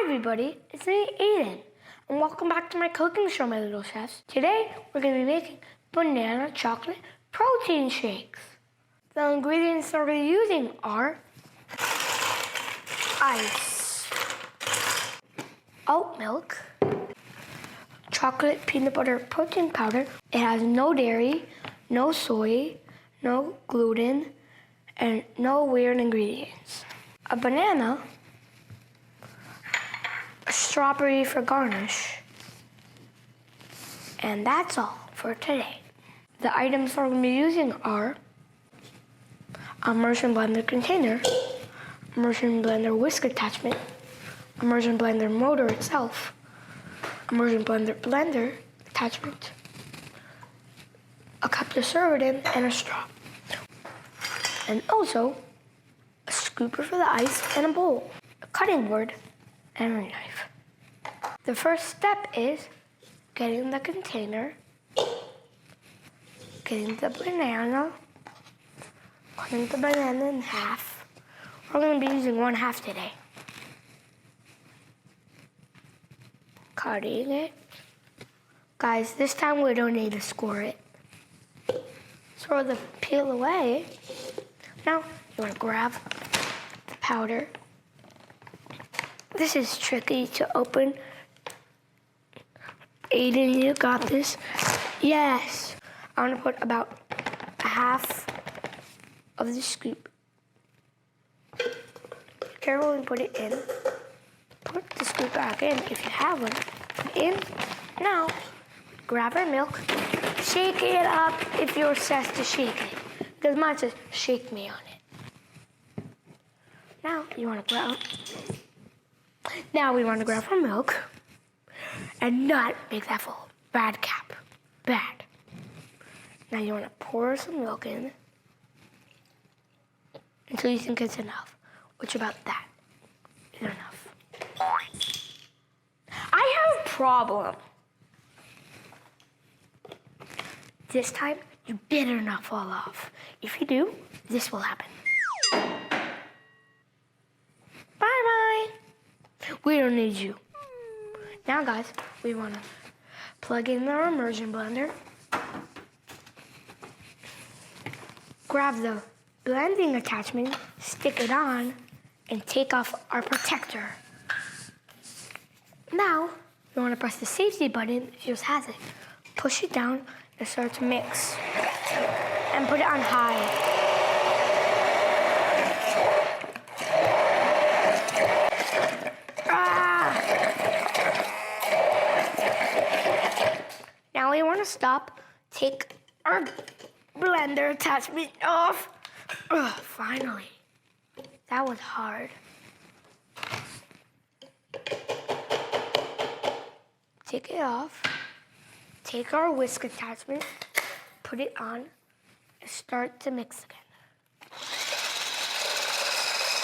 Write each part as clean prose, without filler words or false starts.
everybody, it's me, Aidan, and welcome back to my cooking show, my little chefs. Today, we're going to be making banana chocolate protein shakes. The ingredients that we're going to be using are ice, oat milk, chocolate peanut butter protein powder. It has no dairy, no soy, no gluten, and no weird ingredients. A banana, a strawberry for garnish, and that's all for today. The items we're going to be using are immersion blender container, immersion blender whisk attachment, immersion blender motor itself, immersion blender attachment, a cup to serve it in, and a straw. And also a scooper for the ice and a bowl, a cutting board, and a knife. The first step is getting the container, getting the banana, cutting the banana in half. We're going to be using 1/2 today. Cutting it. Guys, this time we don't need to score it. Throw the peel away. Now, you want to grab the powder. This is tricky to open. Aidan, you got this. Yes. I want to put about half of the scoop. Carefully put it in. Put the scoop back in if you have one. Put it in. Now, grab our milk. Shake it up if you're obsessed to shake it. Because mine says, shake me on it. Now, you want to grab... Now we want to grab our milk and not make that full. Bad cap. Bad. Now you want to pour some milk in until you think it's enough. Which about that is enough. I have a problem. This time, you better not fall off. If you do, this will happen. Bye-bye. We don't need you. Now, guys, we want to plug in our immersion blender. Grab the blending attachment, stick it on, and take off our protector. Now, you want to press the safety button if yours has it. Push it down and start to mix. And put it on high. Now we want to stop, take our blender attachment off. Finally. That was hard. Take it off. Take our whisk attachment, put it on, and start to mix again.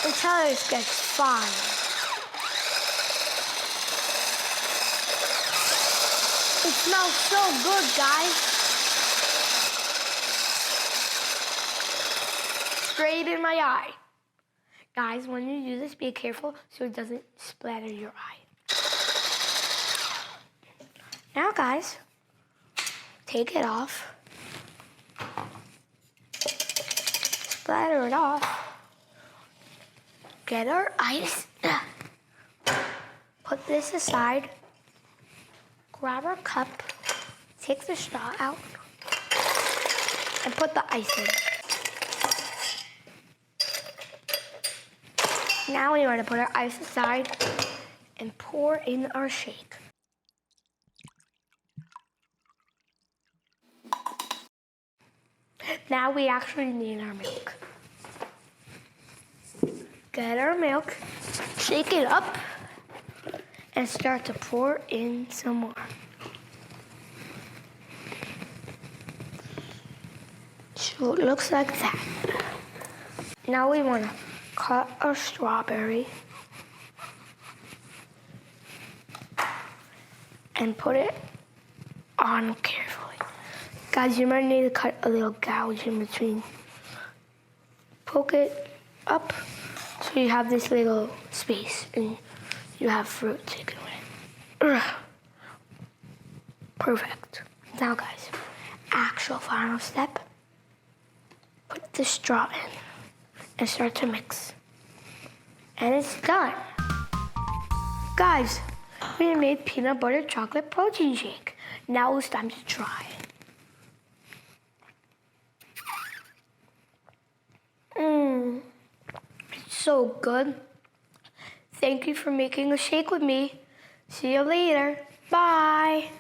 Until it gets fine. It smells so good, guys. Straight in my eye. Guys, when you do this, be careful so it doesn't splatter your eye. Now, guys, take it off. Splatter it off. Get our ice. Put this aside. Grab our cup, take the straw out, and put the ice in. Now we want to put our ice aside and pour in our shake. Now we actually need our milk. Get our milk, shake it up, and start to pour in some more. So it looks like that. Now we want to cut our strawberry and put it on carefully. Guys, you might need to cut a little gouge in between. Poke it up so you have this little space and You have fruit taken away. Ugh. Perfect. Now guys, actual final step. Put the straw in and start to mix. And it's done. Guys, we made peanut butter chocolate protein shake. Now it's time to try. It's so good. Thank you for making a shake with me. See you later. Bye.